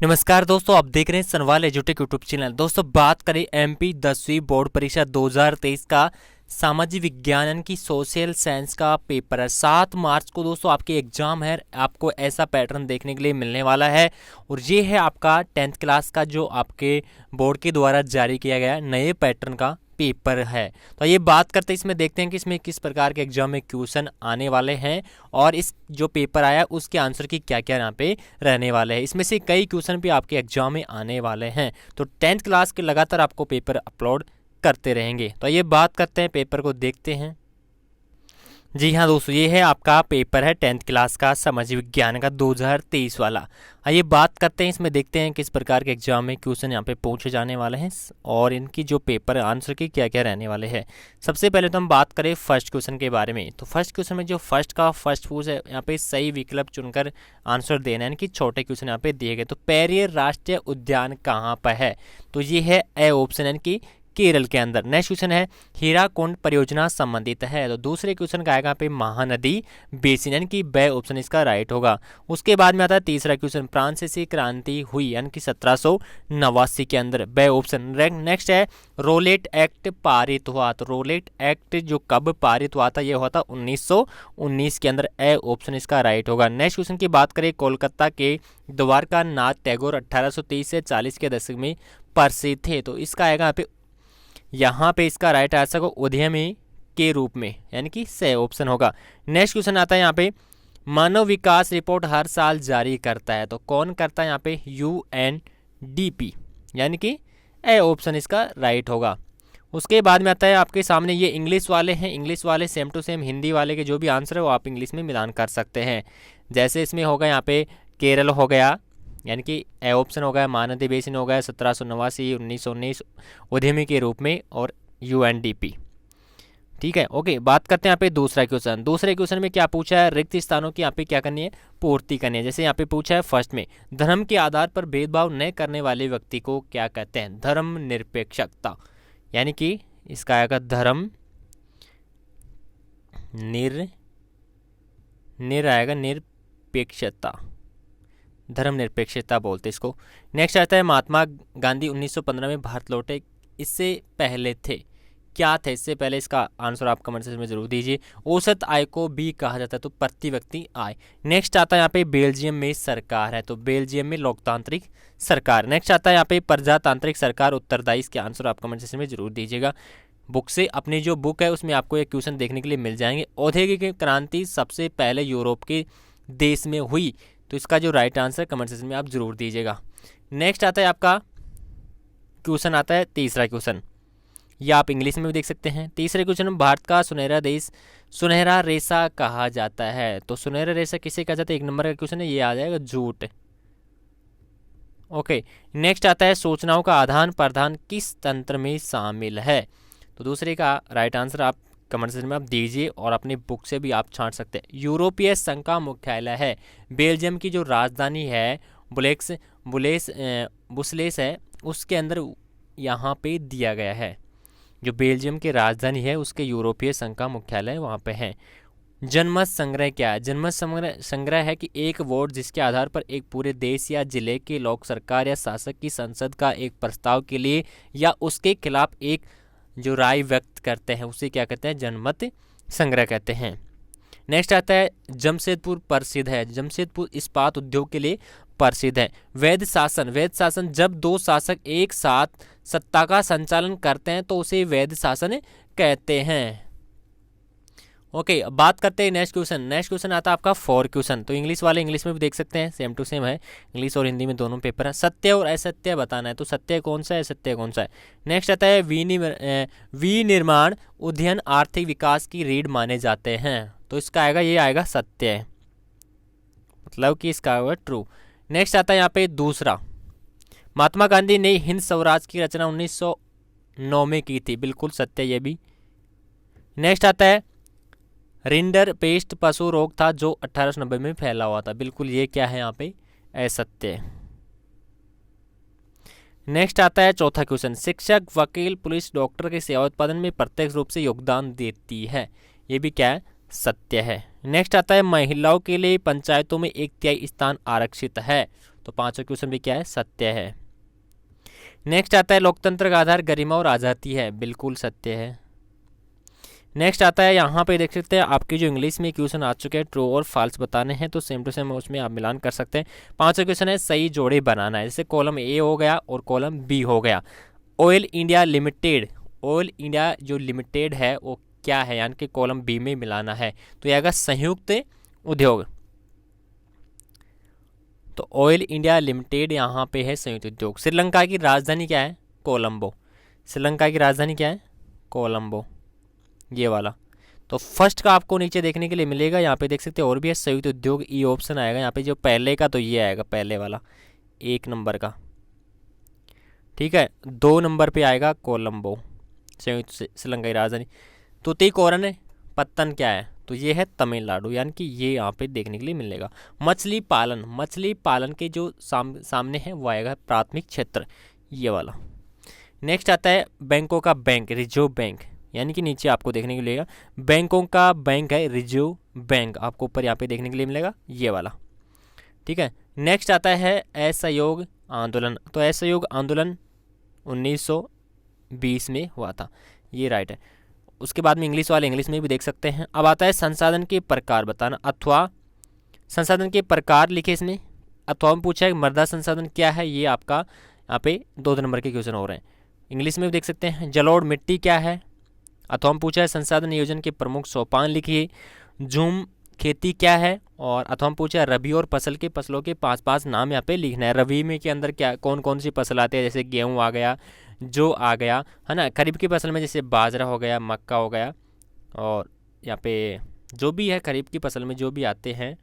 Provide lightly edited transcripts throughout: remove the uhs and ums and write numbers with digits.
नमस्कार दोस्तों, आप देख रहे हैं सनवाल एजुटेक यूट्यूब चैनल। दोस्तों बात करें एमपी 10वीं बोर्ड परीक्षा 2023 का सामाजिक विज्ञान यानी कि सोशल साइंस का पेपर है। 7 मार्च को दोस्तों आपके एग्जाम है। आपको ऐसा पैटर्न देखने के लिए मिलने वाला है और ये है आपका 10th क्लास का जो आपके बोर्ड के द्वारा जारी किया गया नए पैटर्न का पेपर है। तो ये बात करते हैं, इसमें देखते हैं कि इसमें किस प्रकार के एग्जाम में क्वेश्चन आने वाले हैं और इस जो पेपर आया उसके आंसर की क्या क्या यहाँ पे रहने वाले हैं। इसमें से कई क्वेश्चन भी आपके एग्जाम में आने वाले हैं। तो 10th क्लास के लगातार आपको पेपर अपलोड करते रहेंगे। तो ये बात करते हैं, पेपर को देखते हैं। जी हाँ दोस्तों, ये है आपका पेपर है 10th क्लास का सामाजिक विज्ञान का 2023 वाला। आइए बात करते हैं, इसमें देखते हैं किस प्रकार के एग्जाम में क्वेश्चन यहाँ पे पूछे जाने वाले हैं और इनकी जो पेपर आंसर की क्या क्या रहने वाले हैं। सबसे पहले तो हम बात करें फर्स्ट क्वेश्चन के बारे में। तो फर्स्ट क्वेश्चन में जो फर्स्ट पूछ है, यहाँ पे सही विकल्प चुनकर आंसर देना है, यानी कि छोटे क्वेश्चन यहाँ पे दिए गए। तो पेरियर राष्ट्रीय उद्यान कहाँ पर है? तो ये है ए ऑप्शन, यानी कि केरल के अंदर। नेक्स्ट क्वेश्चन है हीराकुंड परियोजना संबंधित है। तो दूसरे क्वेश्चन का आएगा पे महानदी बेसिन, यानी कि बे ऑप्शन इसका राइट होगा। उसके बाद में आता है तीसरा क्वेश्चन, फ्रांसीसी क्रांति हुई यानी कि 1789 के अंदर, बे ऑप्शन। नेक्स्ट है रोलेट एक्ट पारित हुआ। तो रोलेट एक्ट जो कब पारित हुआ था, ये हुआ था 1919 के अंदर, ए ऑप्शन इसका राइट होगा। नेक्स्ट क्वेश्चन की बात करें, कोलकाता के द्वारका नाथ टैगोर 1830 से 40 के दशक में प्रसिद्ध थे। तो इसका आएगा यहाँ पे इसका राइट आंसर को उद्यमी के रूप में, यानी कि से ऑप्शन होगा। नेक्स्ट क्वेश्चन आता है यहाँ पे, मानव विकास रिपोर्ट हर साल जारी करता है। तो कौन करता है यहाँ पे? UNDP, यानी कि ए ऑप्शन इसका राइट होगा। उसके बाद में आता है आपके सामने, ये इंग्लिश वाले हैं। इंग्लिश वाले सेम टू सेम हिंदी वाले के जो भी आंसर है वो आप इंग्लिश में मिलान कर सकते हैं। जैसे इसमें होगा यहाँ पे केरल हो गया, यानी कि ए ऑप्शन हो गया, महानदी बेसिन हो गया 1789, 1919 उद्यमी के रूप में, और UNDP। ठीक है, ओके। बात करते हैं यहाँ पे दूसरा क्वेश्चन। दूसरे क्वेश्चन में क्या पूछा है? रिक्त स्थानों की यहाँ पे क्या करनी है? पूर्ति करनी है। जैसे यहाँ पे पूछा है फर्स्ट में, धर्म के आधार पर भेदभाव न करने वाले व्यक्ति को क्या कहते हैं? धर्म निरपेक्षता, यानी कि इसका आएगा धर्म आएगा निरपेक्षता, धर्मनिरपेक्षता बोलते इसको। नेक्स्ट आता है, महात्मा गांधी 1915 में भारत लौटे, इससे पहले थे, क्या थे इससे पहले? इसका आंसर आप कमेंट सेक्शन में जरूर दीजिए। औसत आय को भी कहा जाता है, तो प्रति व्यक्ति आय। नेक्स्ट आता है यहाँ पे, बेल्जियम में सरकार है, तो बेल्जियम में लोकतांत्रिक सरकार। नेक्स्ट आता है यहाँ पे, प्रजातांत्रिक सरकार उत्तरदायी। इसके आंसर आप कमेंट सेक्शन में जरूर दीजिएगा। बुक से, अपनी जो बुक है उसमें आपको एक क्वेश्चन देखने के लिए मिल जाएंगे। औद्योगिक क्रांति सबसे पहले यूरोप के देश में हुई, तो इसका जो राइट आंसर कमेंट सेक्शन में आप जरूर दीजिएगा। नेक्स्ट आता है आपका क्वेश्चन, आता है तीसरा क्वेश्चन, या आप इंग्लिश में भी देख सकते हैं। तीसरे क्वेश्चन में, भारत का सुनहरा देश सुनहरा रेशा कहा जाता है। तो सुनहरा रेशा किसे कहा जाता है? 1 नंबर का क्वेश्चन है, ये आ जाएगा जूट। ओके। नेक्स्ट आता है, सूचनाओं का आदान प्रदान किस तंत्र में शामिल है? तो दूसरे का राइट आंसर आप कमेंट सेक्शन में आप दीजिए और अपनी बुक से भी आप छांट सकते हैं। यूरोपीय संघ का मुख्यालय है, बेल्जियम की जो राजधानी है बुसलेस है, उसके अंदर यहाँ पे दिया गया है। जो बेल्जियम की राजधानी है उसके यूरोपीय संघ का मुख्यालय वहाँ पे है। जनमत संग्रह क्या है? जनमत संग्रह है कि एक वोट जिसके आधार पर एक पूरे देश या जिले के लोग सरकार या शासक की संसद का एक प्रस्ताव के लिए या उसके खिलाफ एक जो राय व्यक्त करते हैं उसे क्या कहते हैं? जनमत संग्रह कहते हैं। नेक्स्ट आता है, जमशेदपुर प्रसिद्ध है। जमशेदपुर इस्पात उद्योग के लिए प्रसिद्ध है। वैध शासन जब 2 शासक एक साथ सत्ता का संचालन करते हैं तो उसे वैध शासन कहते हैं। ओके, अब बात करते हैं नेक्स्ट क्वेश्चन। नेक्स्ट क्वेश्चन आता है आपका 4 क्वेश्चन। तो इंग्लिश वाले इंग्लिश में भी देख सकते हैं, सेम टू सेम है, इंग्लिश और हिंदी में दोनों पेपर है। सत्य और असत्य बताना है, तो सत्य कौन सा है, असत्य कौन सा है। नेक्स्ट आता है, विनिर्माण उद्यम आर्थिक विकास की रीढ़ माने जाते हैं। तो इसका आएगा, ये आएगा सत्य, मतलब कि इसका आएगा ट्रू। नेक्स्ट आता है यहाँ पे दूसरा, महात्मा गांधी ने हिंद स्वराज की रचना 1909 में की थी, बिल्कुल सत्य ये भी। नेक्स्ट आता है, रिंडर पेस्ट पशु रोग था जो 1890 में फैला हुआ था, बिल्कुल ये क्या है यहाँ पे? असत्य। नेक्स्ट आता है चौथा क्वेश्चन, शिक्षक, वकील, पुलिस, डॉक्टर के सेवा उत्पादन में प्रत्यक्ष रूप से योगदान देती है, ये भी क्या है? सत्य है। नेक्स्ट आता है, महिलाओं के लिए पंचायतों में 1/3 स्थान आरक्षित है। तो पांचवा क्वेश्चन भी क्या है, सत्य है। नेक्स्ट आता है लोकतंत्र का आधार गरिमा और आज़ादी है, बिल्कुल सत्य है। नेक्स्ट आता है, यहाँ पे देख सकते हैं आपकी जो इंग्लिश में क्वेश्चन आ चुके हैं, ट्रू और फॉल्स बताने हैं, तो सेम टू सेम उसमें आप मिलान कर सकते हैं। पांचवा क्वेश्चन है सही जोड़े बनाना है, जैसे कॉलम ए हो गया और कॉलम बी हो गया। Oil India limited, oil India जो लिमिटेड है वो क्या है, यानी कि कॉलम बी में मिलाना है, तो यह आएगा संयुक्त उद्योग। तो ऑयल इंडिया लिमिटेड यहाँ पे है संयुक्त उद्योग। श्रीलंका की राजधानी क्या है, कोलंबो। श्रीलंका की राजधानी क्या है, कोलंबो, ये वाला। तो फर्स्ट का आपको नीचे देखने के लिए मिलेगा, यहाँ पे देख सकते हैं और भी है संयुक्त उद्योग, ई ऑप्शन आएगा यहाँ पे जो पहले का, तो ये आएगा पहले वाला 1 नंबर का, ठीक है। 2 नंबर पे आएगा कोलंबो, संयुक्त श्रीलंका की राजधानी। तुतीकोरन पत्तन क्या है, तो ये है तमिलनाडु, यानी कि ये यहाँ पे देखने के लिए मिलेगा। मछली पालन, मछली पालन के जो सामने है वो आएगा प्राथमिक क्षेत्र, ये वाला। नेक्स्ट आता है बैंकों का बैंक, रिजर्व बैंक, यानी कि नीचे आपको देखने के लिए मिलेगा बैंकों का बैंक है रिजर्व बैंक, आपको ऊपर यहाँ पे देखने के लिए मिलेगा ये वाला, ठीक है। नेक्स्ट आता है असहयोग आंदोलन, तो असहयोग आंदोलन 1920 में हुआ था, ये राइट है। उसके बाद में इंग्लिश वाले इंग्लिश में भी देख सकते हैं। अब आता है संसाधन के प्रकार बताना, अथवा संसाधन के प्रकार लिखे इसमें, अथवा में पूछा है मृदा संसाधन क्या है, ये आपका यहाँ पे 2 नंबर के क्वेश्चन हो रहे हैं। इंग्लिश में भी देख सकते हैं जलोढ़ मिट्टी क्या है, अथवा में पूछा है संसाधन नियोजन के प्रमुख सोपान लिखिए। झूम खेती क्या है, और अथवा में पूछा है रबी और फसल के फसलों के 5 नाम यहाँ पे लिखना है। रबी में के अंदर क्या कौन कौन सी फसल आती है, जैसे गेहूँ आ गया, जो आ गया है ना। खरीफ की फसल में जैसे बाजरा हो गया, मक्का हो गया, और यहाँ पे जो भी है खरीफ की फसल में जो भी आते हैं।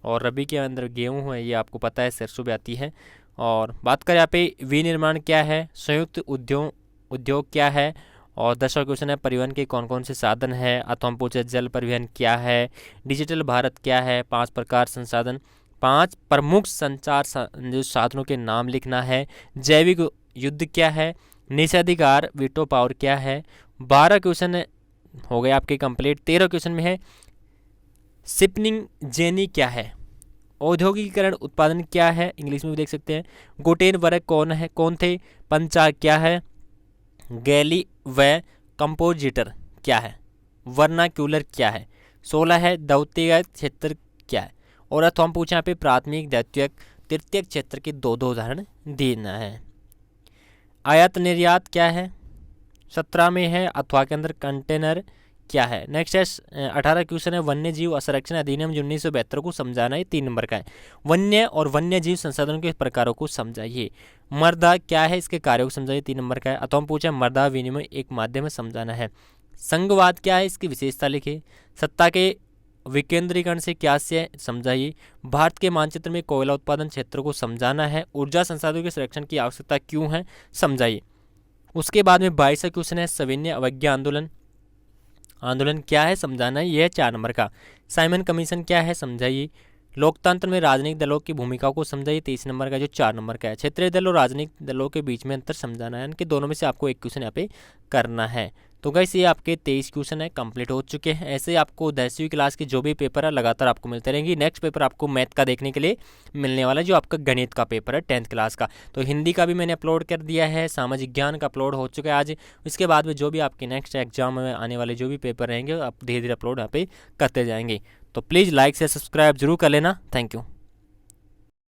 और रबी के अंदर गेहूँ है, ये आपको पता है, सरसों भी आती है। और बात करें यहाँ पे विनिर्माण क्या है, संयुक्त उद्योग क्या है, और 10वां क्वेश्चन है परिवहन के कौन कौन से साधन है, अथवा हम पूछे जल परिवहन क्या है, डिजिटल भारत क्या है, 5 प्रकार संसाधन, 5 प्रमुख संचार जो साधनों के नाम लिखना है। जैविक युद्ध क्या है, निषेधाधिकार वीटो पावर क्या है। 12 क्वेश्चन हो गए आपके कंप्लीट। 13 क्वेश्चन में है शिपनिंग जेनी क्या है, औद्योगिकीकरण उत्पादन क्या है, इंग्लिश में भी देख सकते हैं। गुटेनबर्ग कौन थे, पंचांग क्या है, गैली व कंपोजिटर क्या है, वर्नाक्यूलर क्या है। 16 है दौत्यिक क्षेत्र क्या है, और अथवा हम पूछे यहाँ पे प्राथमिक द्वितीयक तृतीयक क्षेत्र के 2 उदाहरण देना है। आयात निर्यात क्या है, 17 में है। अथवा के अंदर कंटेनर क्या है। नेक्स्ट है 18 क्वेश्चन है वन्य जीव संरक्षण अधिनियम 1972 को समझाना है, 3 नंबर का है। वन्य और वन्य जीव संसाधनों के प्रकारों को समझाइए। मर्दा क्या है, इसके कार्यों को समझाइए, 3 नंबर का है। अथवा हम पूछे मर्दा विनिमय एक माध्यम में समझाना है। संघवाद क्या है, इसकी विशेषता लिखिए। सत्ता के विकेंद्रीकरण से क्या से समझाइए। भारत के मानचित्र में कोयला उत्पादन क्षेत्र को समझाना है। ऊर्जा संसाधनों के संरक्षण की आवश्यकता क्यों है, समझाइए। उसके बाद में 22वां क्वेश्चन है सविनय अवज्ञा आंदोलन क्या है, समझाना है, यह है 4 नंबर का। साइमन कमीशन क्या है, समझाइए। लोकतंत्र में राजनीतिक दलों की भूमिका को समझाइए, 23 नंबर का जो 4 नंबर का है। क्षेत्रीय दल और राजनीतिक दलों के बीच में अंतर समझाना है, इनके दोनों में से आपको एक क्वेश्चन यहाँ पे करना है। तो गाइस ये आपके 23 क्वेश्चन है कंप्लीट हो चुके हैं। ऐसे ही आपको 10वीं क्लास के जो भी पेपर है लगातार आपको मिलते रहेंगे। नेक्स्ट पेपर आपको मैथ का देखने के लिए मिलने वाला है, जो आपका गणित का पेपर है 10th क्लास का। तो हिंदी का भी मैंने अपलोड कर दिया है, सामाजिक ज्ञान का अपलोड हो चुका है आज। इसके बाद में जो भी आपके नेक्स्ट एग्जाम में आने वाले जो भी पेपर रहेंगे आप धीरे धीरे अपलोड यहाँ पे करते जाएंगे। तो प्लीज़ लाइक से सब्सक्राइब जरूर कर लेना। Thank you.